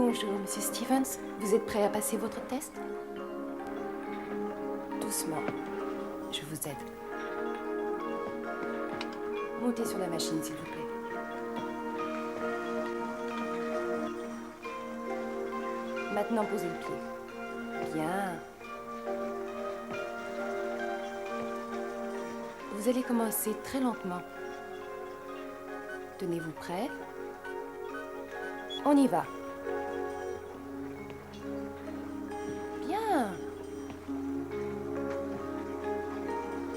Bonjour, Monsieur Stevens. Vous êtes prêt à passer votre test? Doucement. Je vous aide. Montez sur la machine, s'il vous plaît. Maintenant, posez le pied. Bien. Vous allez commencer très lentement. Tenez-vous prêts. On y va. Bien.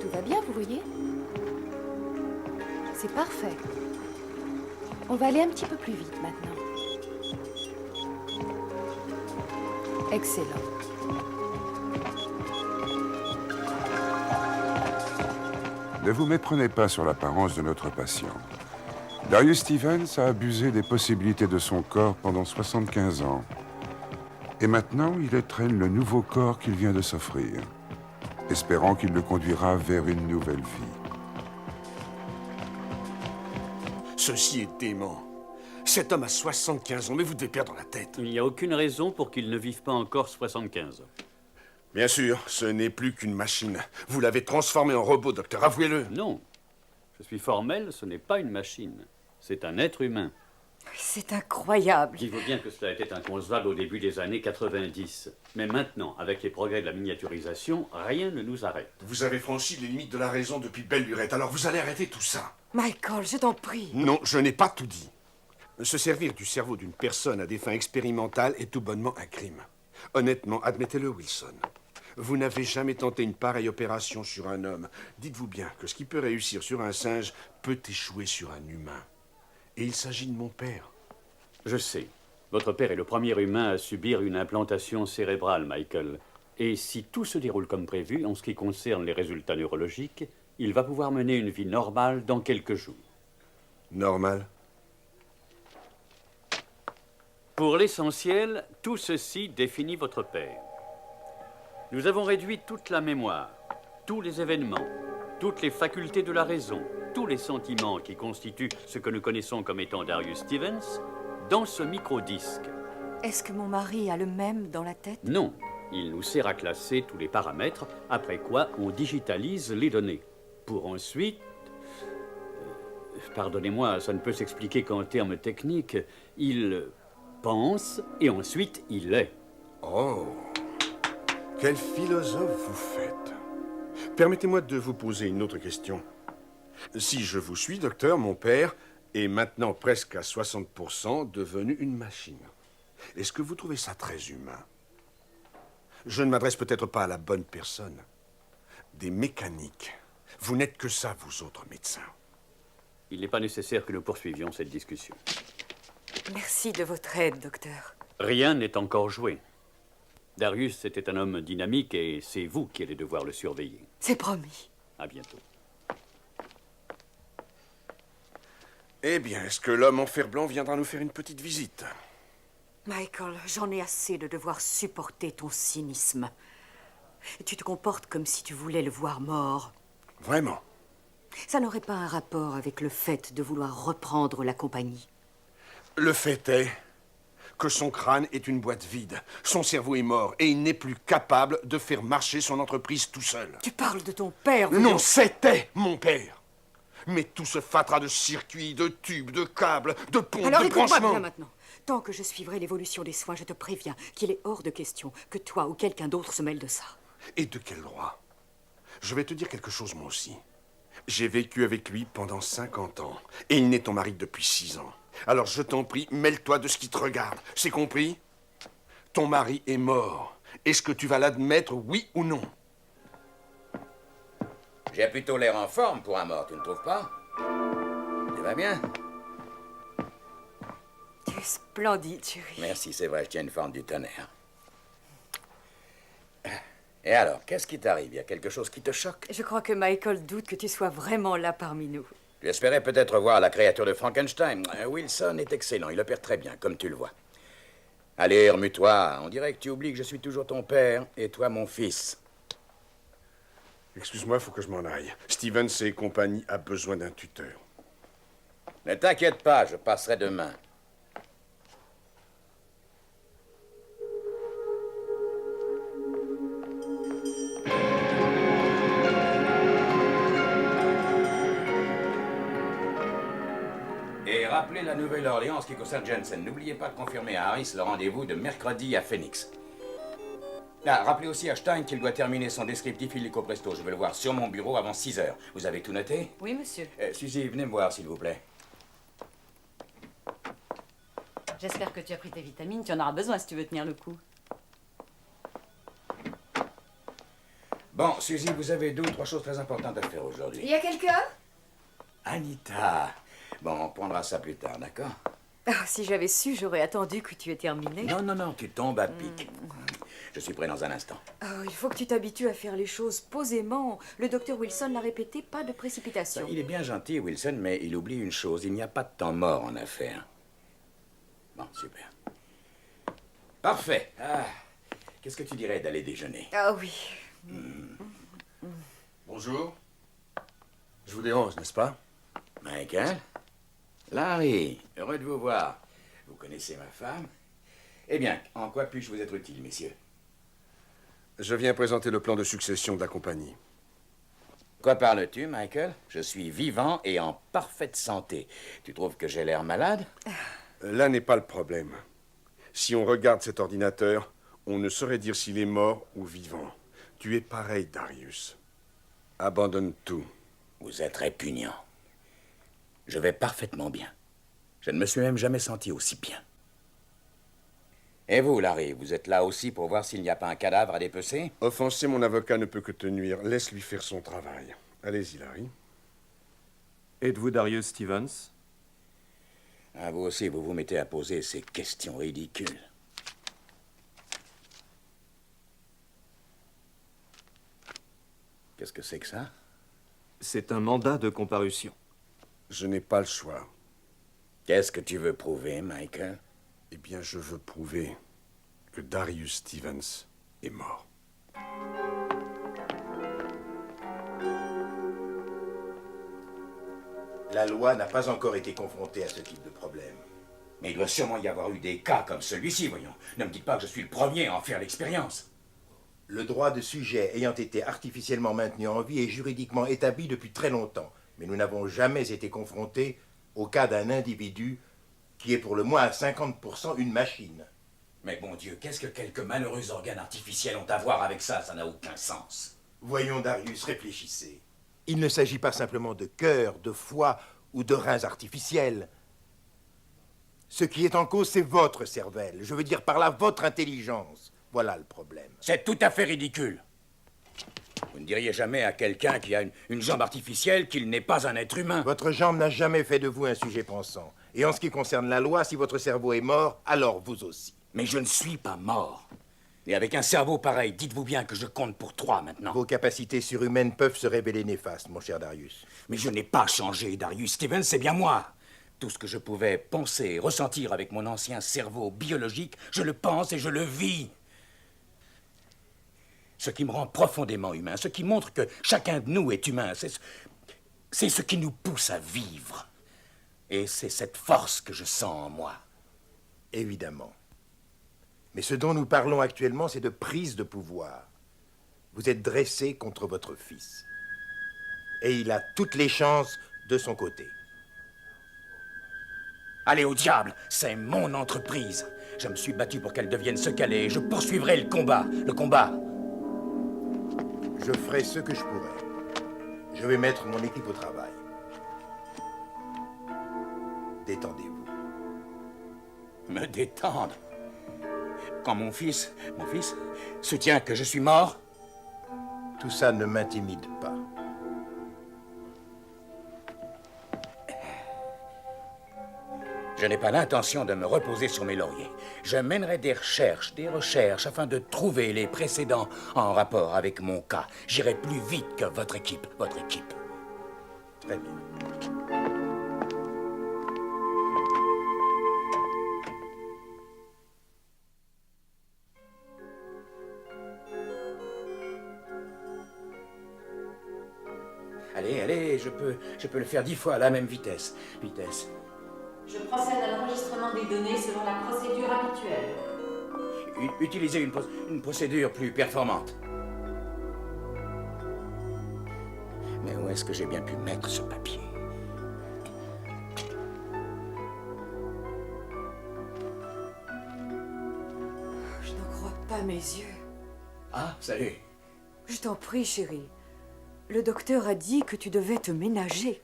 Tout va bien, vous voyez? C'est parfait. On va aller un petit peu plus vite maintenant. Excellent. Ne vous méprenez pas sur l'apparence de notre patient. Darius Stevens a abusé des possibilités de son corps pendant 75 ans. Et maintenant, il étrenne le nouveau corps qu'il vient de s'offrir, espérant qu'il le conduira vers une nouvelle vie. Ceci est dément. Cet homme a 75 ans, mais vous devez perdre la tête. Il n'y a aucune raison pour qu'il ne vive pas encore 75 ans. Bien sûr, ce n'est plus qu'une machine. Vous l'avez transformé en robot, docteur, avouez-le. Non. Je suis formel, ce n'est pas une machine. C'est un être humain. C'est incroyable. Il vaut bien que cela était inconcevable au début des années 90. Mais maintenant, avec les progrès de la miniaturisation, rien ne nous arrête. Vous avez franchi les limites de la raison depuis belle lurette, alors vous allez arrêter tout ça. Michael, je t'en prie. Non, je n'ai pas tout dit. Se servir du cerveau d'une personne à des fins expérimentales est tout bonnement un crime. Honnêtement, admettez-le, Wilson. Vous n'avez jamais tenté une pareille opération sur un homme. Dites-vous bien que ce qui peut réussir sur un singe peut échouer sur un humain. Et il s'agit de mon père. Je sais. Votre père est le premier humain à subir une implantation cérébrale, Michael. Et si tout se déroule comme prévu, en ce qui concerne les résultats neurologiques, il va pouvoir mener une vie normale dans quelques jours. Normal? Pour l'essentiel, tout ceci définit votre père. Nous avons réduit toute la mémoire, tous les événements, toutes les facultés de la raison, tous les sentiments qui constituent ce que nous connaissons comme étant Darius Stevens, dans ce microdisque. Est-ce que mon mari a le même dans la tête? Non, il nous sert à classer tous les paramètres, après quoi on digitalise les données. Pour ensuite... pardonnez-moi, ça ne peut s'expliquer qu'en termes techniques. Il pense et ensuite il est. Oh, quel philosophe vous faites. Permettez-moi de vous poser une autre question. Si je vous suis, docteur, mon père est maintenant presque à 60% devenu une machine. Est-ce que vous trouvez ça très humain? Je ne m'adresse peut-être pas à la bonne personne. Des mécaniques. Vous n'êtes que ça, vous autres médecins. Il n'est pas nécessaire que nous poursuivions cette discussion. Merci de votre aide, docteur. Rien n'est encore joué. Darius était un homme dynamique et c'est vous qui allez devoir le surveiller. C'est promis. À bientôt. Eh bien, est-ce que l'homme en fer blanc viendra nous faire une petite visite? Michael, j'en ai assez de devoir supporter ton cynisme. Tu te comportes comme si tu voulais le voir mort. Vraiment? Ça n'aurait pas un rapport avec le fait de vouloir reprendre la compagnie. Le fait est que son crâne est une boîte vide. Son cerveau est mort et il n'est plus capable de faire marcher son entreprise tout seul. Tu parles de ton père, Non, c'était mon père. Mais tout ce fatras de circuits, de tubes, de câbles, de pompes, Alors de écoute-moi branchements... bien maintenant. Tant que je suivrai l'évolution des soins, je te préviens qu'il est hors de question que toi ou quelqu'un d'autre se mêle de ça. Et de quel droit? Je vais te dire quelque chose, moi aussi. J'ai vécu avec lui pendant 50 ans. Et il n'est ton mari depuis 6 ans. Alors je t'en prie, mêle-toi de ce qui te regarde. C'est compris? Ton mari est mort. Est-ce que tu vas l'admettre, oui ou non? J'ai plutôt l'air en forme pour un mort, tu ne trouves pas? Tu vas bien? Tu es splendide, chérie. Merci, c'est vrai, je tiens une forme du tonnerre. Et alors, qu'est-ce qui t'arrive? Il y a quelque chose qui te choque? Je crois que Michael doute que tu sois vraiment là parmi nous. Tu espérais peut-être voir la créature de Frankenstein. Wilson est excellent, il opère très bien, comme tu le vois. Allez, remue-toi. On dirait que tu oublies que je suis toujours ton père et toi mon fils. Excuse-moi, il faut que je m'en aille. Stevens et compagnie a besoin d'un tuteur. Ne t'inquiète pas, je passerai demain. rappelez la Nouvelle-Orléans en ce qui concerne Jensen. N'oubliez pas de confirmer à Harris le rendez-vous de mercredi à Phoenix. Ah, rappelez aussi à Stein qu'il doit terminer son descriptif illico presto. Je vais le voir sur mon bureau avant 6 heures. Vous avez tout noté? Oui, monsieur. Suzy, venez me voir, s'il vous plaît. J'espère que tu as pris tes vitamines. Tu en auras besoin si tu veux tenir le coup. Bon, Suzy, vous avez 2 ou 3 choses très importantes à faire Il aujourd'hui. y a quelqu'un? Anita. Bon, on prendra ça plus tard, d'accord? Ah, si j'avais su, j'aurais attendu que tu aies terminé. Non, non, non, tu tombes à pic. Je suis prêt dans un instant. Oh, il faut que tu t'habitues à faire les choses posément. Le docteur Wilson l'a répété, pas de précipitation. Il est bien gentil, Wilson, mais il oublie une chose. Il n'y a pas de temps mort en affaires. Bon, super. Parfait. Ah, qu'est-ce que tu dirais d'aller déjeuner? Ah oui. Bonjour. Je vous dérange, n'est-ce pas? Michael? Larry, heureux de vous voir. Vous connaissez ma femme? Eh bien, en quoi puis-je vous être utile, messieurs? Je viens présenter le plan de succession de la compagnie. Quoi parles-tu, Michael? Je suis vivant et en parfaite santé. Tu trouves que j'ai l'air malade? Là n'est pas le problème. Si on regarde cet ordinateur, on ne saurait dire s'il est mort ou vivant. Tu es pareil, Darius. Abandonne tout. Vous êtes répugnant. Je vais parfaitement bien. Je ne me suis même jamais senti aussi bien. Et vous, Larry, vous êtes là aussi pour voir s'il n'y a pas un cadavre à dépecer? Offenser mon avocat ne peut que te nuire. Laisse-lui faire son travail. Allez-y, Larry. Êtes-vous Darius Stevens? Ah, vous aussi, vous vous mettez à poser ces questions ridicules. Qu'est-ce que c'est que ça? C'est un mandat de comparution. Je n'ai pas le choix. Qu'est-ce que tu veux prouver, Michael? Eh bien, je veux prouver que Darius Stevens est mort. La loi n'a pas encore été confrontée à ce type de problème. Mais il doit sûrement y avoir eu des cas comme celui-ci, voyons. Ne me dites pas que je suis le premier à en faire l'expérience. Le droit de sujet ayant été artificiellement maintenu en vie est juridiquement établi depuis très longtemps. Mais nous n'avons jamais été confrontés au cas d'un individu qui est pour le moins à 50% une machine. Mais bon Dieu, qu'est-ce que quelques malheureux organes artificiels ont à voir avec ça? Ça n'a aucun sens. Voyons, Darius, réfléchissez. Il ne s'agit pas simplement de cœur, de foie ou de reins artificiels. Ce qui est en cause, c'est votre cervelle. Je veux dire par là votre intelligence. Voilà le problème. C'est tout à fait ridicule. Vous ne diriez jamais à quelqu'un qui a une jambe artificielle qu'il n'est pas un être humain. Votre jambe n'a jamais fait de vous un sujet pensant. Et en ce qui concerne la loi, si votre cerveau est mort, alors vous aussi. Mais je ne suis pas mort. Et avec un cerveau pareil, dites-vous bien que je compte pour 3 maintenant. Vos capacités surhumaines peuvent se révéler néfastes, mon cher Darius. Mais je n'ai pas changé, Darius Stevens, c'est bien moi. Tout ce que je pouvais penser et ressentir avec mon ancien cerveau biologique, je le pense et je le vis. Ce qui me rend profondément humain, ce qui montre que chacun de nous est humain, c'est ce qui nous pousse à vivre. Et c'est cette force que je sens en moi. Évidemment. Mais ce dont nous parlons actuellement, c'est de prise de pouvoir. Vous êtes dressé contre votre fils. Et il a toutes les chances de son côté. Allez au diable, c'est mon entreprise. Je me suis battu pour qu'elle devienne ce qu'elle est et je poursuivrai le combat. Le combat. Je ferai ce que je pourrai. Je vais mettre mon équipe au travail. Détendez-vous. Me détendre. Quand mon fils soutient que je suis mort. Tout ça ne m'intimide pas. Je n'ai pas l'intention de me reposer sur mes lauriers. Je mènerai des recherches afin de trouver les précédents en rapport avec mon cas. J'irai plus vite que votre équipe. Très bien. Allez, je peux le faire 10 fois à la même vitesse. Je procède à l'enregistrement des données selon la procédure habituelle. Utilisez une procédure plus performante. Mais où est-ce que j'ai bien pu mettre ce papier? pas mes yeux. Ah, salut. Je t'en prie, chérie. Le docteur a dit que tu devais te ménager.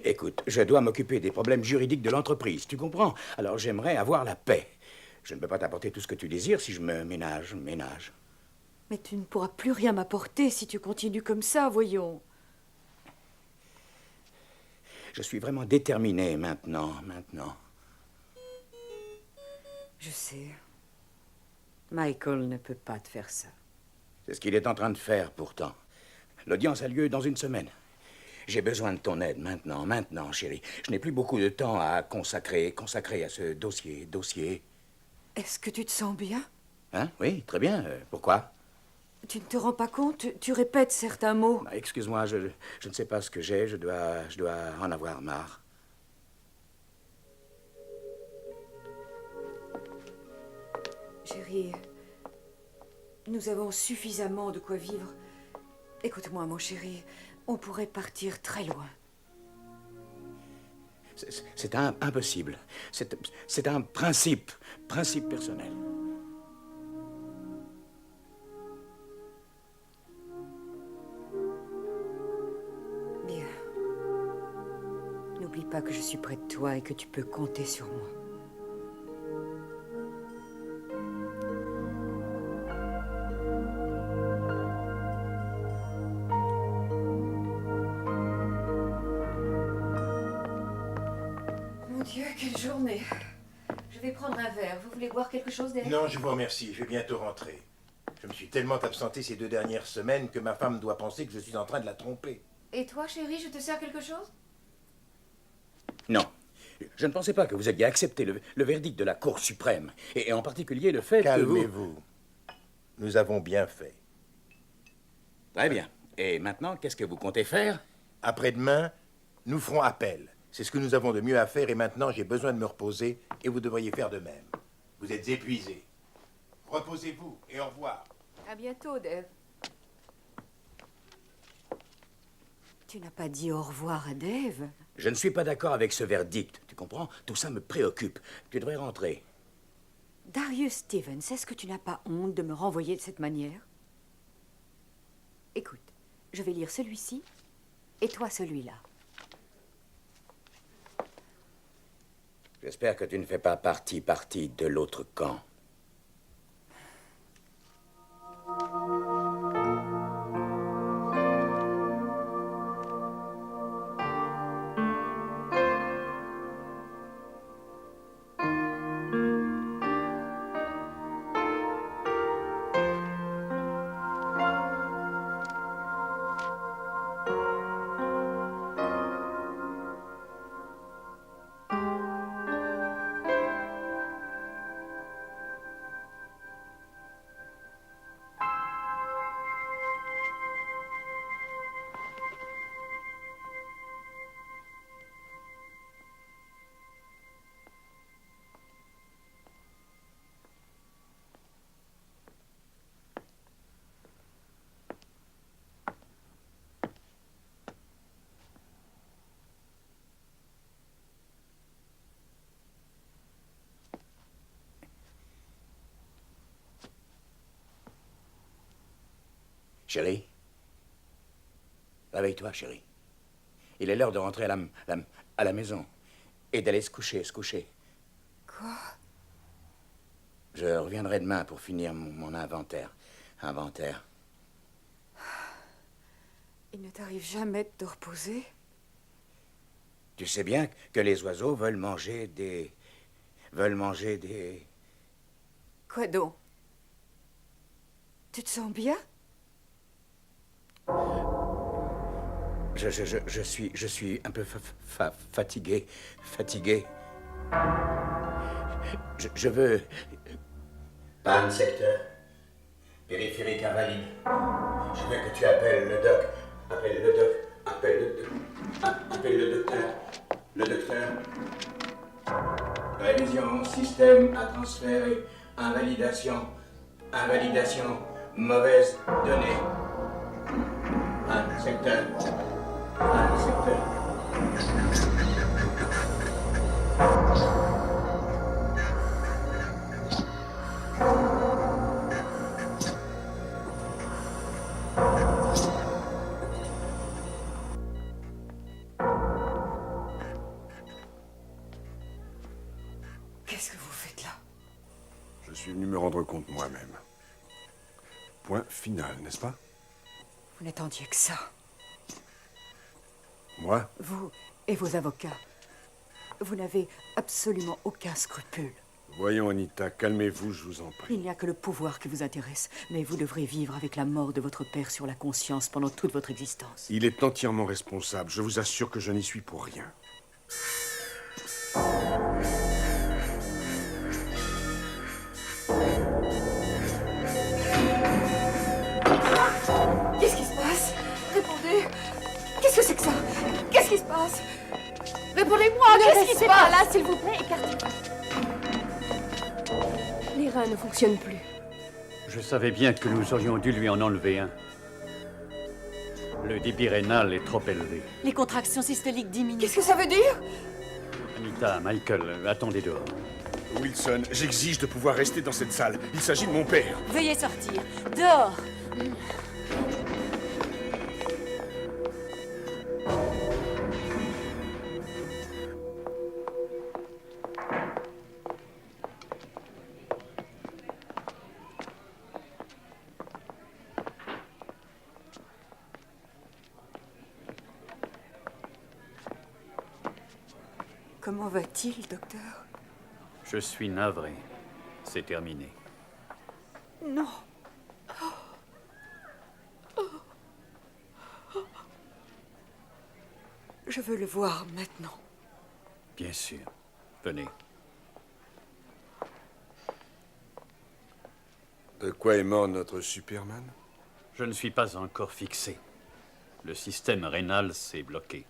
Écoute, je dois m'occuper des problèmes juridiques de l'entreprise, tu comprends? Alors j'aimerais avoir la paix. Je ne peux pas t'apporter tout ce que tu désires si je me ménage. Mais tu ne pourras plus rien m'apporter si tu continues comme ça, voyons. Je suis vraiment déterminé maintenant. Je sais. Michael ne peut pas te faire ça. C'est ce qu'il est en train de faire pourtant. L'audience a lieu dans une semaine. J'ai besoin de ton aide maintenant, chérie. Je n'ai plus beaucoup de temps à consacrer à ce dossier. Est-ce que tu te sens bien? Hein? Oui, très bien. Pourquoi? Tu ne te rends pas compte? Tu répètes certains mots. Bah, excuse-moi, je ne sais pas ce que j'ai. Je dois en avoir marre. Chérie, nous avons suffisamment de quoi vivre. Écoute-moi, mon chéri, on pourrait partir très loin. C'est impossible. C'est un principe personnel. Bien. N'oublie pas que je suis près de toi et que tu peux compter sur moi. Mon Dieu, quelle journée. Je vais prendre un verre. Vous voulez boire quelque chose, Dave? Non, je vous remercie. Je vais bientôt rentrer. Je me suis tellement absenté ces 2 dernières semaines que ma femme doit penser que je suis en train de la tromper. Et toi, chérie, je te sers quelque chose? Non. Je ne pensais pas que vous alliez accepter le verdict de la Cour suprême. Et en particulier le fait que vous... Calmez-vous. Nous avons bien fait. Très bien. Et maintenant, qu'est-ce que vous comptez faire? Après-demain, nous ferons appel. C'est ce que nous avons de mieux à faire et maintenant j'ai besoin de me reposer et vous devriez faire de même. Vous êtes épuisés. Reposez-vous et au revoir. À bientôt, Dave. Tu n'as pas dit au revoir à Dave? Je ne suis pas d'accord avec ce verdict. Tu comprends? Tout ça me préoccupe. Tu devrais rentrer. Darius Stevens, est-ce que tu n'as pas honte de me renvoyer de cette manière? Écoute, je vais lire celui-ci et toi celui-là. J'espère que tu ne fais pas partie de l'autre camp. Chérie? Réveille-toi, chérie. Il est l'heure de rentrer à la maison et d'aller se coucher. Quoi? Je reviendrai demain pour finir mon inventaire. Il ne t'arrive jamais de te reposer? Tu sais bien que les oiseaux veulent manger des... Quoi donc? Tu te sens bien? Je suis un peu fatigué. Je veux... Panne secteur. Périphérique invalide. Je veux que tu appelles le doc. Appelle le docteur. Le docteur. Révision, système à transférer. Invalidation. Mauvaise donnée. Panne secteur. suis venu me rendre compte moi-même. Point final, n'est-ce pas? Vous n'attendiez que ça. Moi? Vous et vos avocats. Vous n'avez absolument aucun scrupule. Voyons, Anita, calmez-vous, je vous en prie. Il n'y a que le pouvoir qui vous intéresse, mais vous devrez vivre avec la mort de votre père sur la conscience pendant toute votre existence. Il est entièrement responsable. Je vous assure que je n'y suis pour rien. Qu'est-ce qui se passe? Répondez. Qu'est-ce que c'est que ça? Qu'est-ce qui se passe? Répondez-moi, qu'est-ce qui se passe? Là, s'il vous plaît, écartez-vous. Les reins ne fonctionnent plus. Je savais bien que nous aurions dû lui en enlever un. Le débit rénal est trop élevé. Les contractions systoliques diminuent. Qu'est-ce que ça veut dire? Anita, Michael, attendez dehors. Wilson, j'exige de pouvoir rester dans cette salle. Il s'agit de mon père. Veuillez sortir. Dehors. Comment va-t-il, docteur? Je suis navré. C'est terminé. Non. Je veux le voir maintenant. Bien sûr. Venez. De quoi est mort notre Superman? Je ne suis pas encore fixé. Le système rénal s'est bloqué.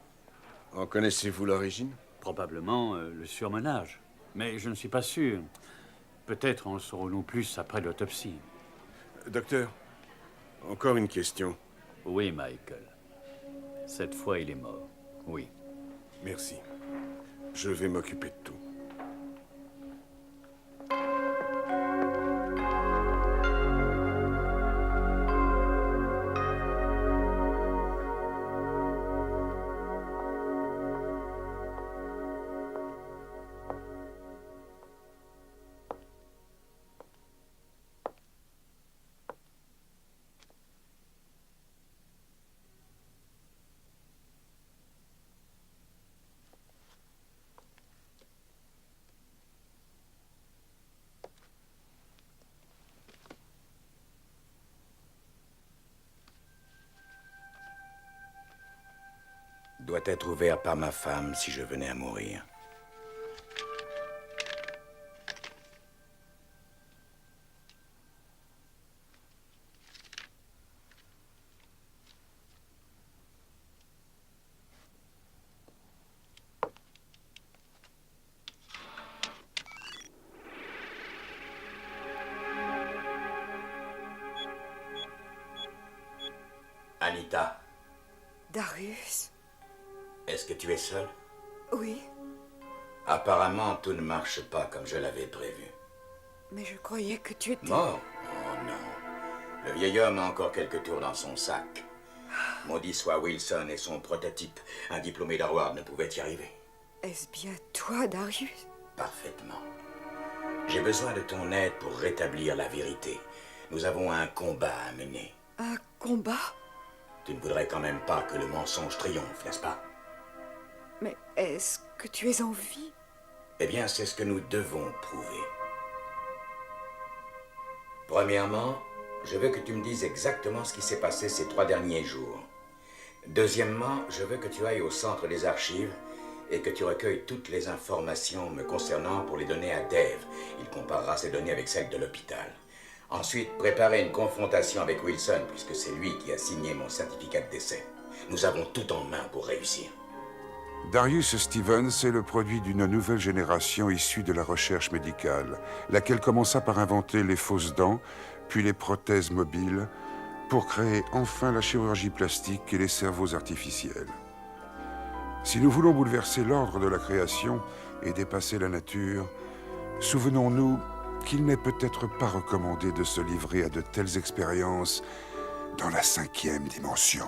En connaissez-vous l'origine? Probablement le surmenage. Mais je ne suis pas sûr. Peut-être en saurons-nous plus après l'autopsie. Docteur, encore une question. Oui, Michael. Cette fois, il est mort. Oui. Merci. Je vais m'occuper de tout. Doit être ouvert par ma femme si je venais à mourir. Anita, Darius? est-ce que tu es seule? Oui, Apparemment, tout ne marche pas comme je l'avais prévu. mais je croyais que tu étais... Mort? Oh non. Le vieil homme a encore quelques tours dans son sac. Maudit soit Wilson et son prototype. Un diplômé d'Harvard ne pouvait y arriver. Est-ce bien toi, Darius? Parfaitement. J'ai besoin de ton aide pour rétablir la vérité. Nous avons un combat à mener. Un combat? Tu ne voudrais quand même pas que le mensonge triomphe, n'est-ce pas? Mais est-ce que tu es en vie? Eh bien, c'est ce que nous devons prouver. Premièrement, je veux que tu me dises exactement ce qui s'est passé ces 3 derniers jours. Deuxièmement, je veux que tu ailles au centre des archives et que tu recueilles toutes les informations me concernant pour les donner à Dave. Il comparera ces données avec celles de l'hôpital. Ensuite, préparer une confrontation avec Wilson, puisque c'est lui qui a signé mon certificat de décès. Nous avons tout en main pour réussir. Darius Stevens est le produit d'une nouvelle génération issue de la recherche médicale, laquelle commença par inventer les fausses dents, puis les prothèses mobiles, pour créer enfin la chirurgie plastique et les cerveaux artificiels. Si nous voulons bouleverser l'ordre de la création et dépasser la nature, souvenons-nous qu'il n'est peut-être pas recommandé de se livrer à de telles expériences dans la 5e dimension.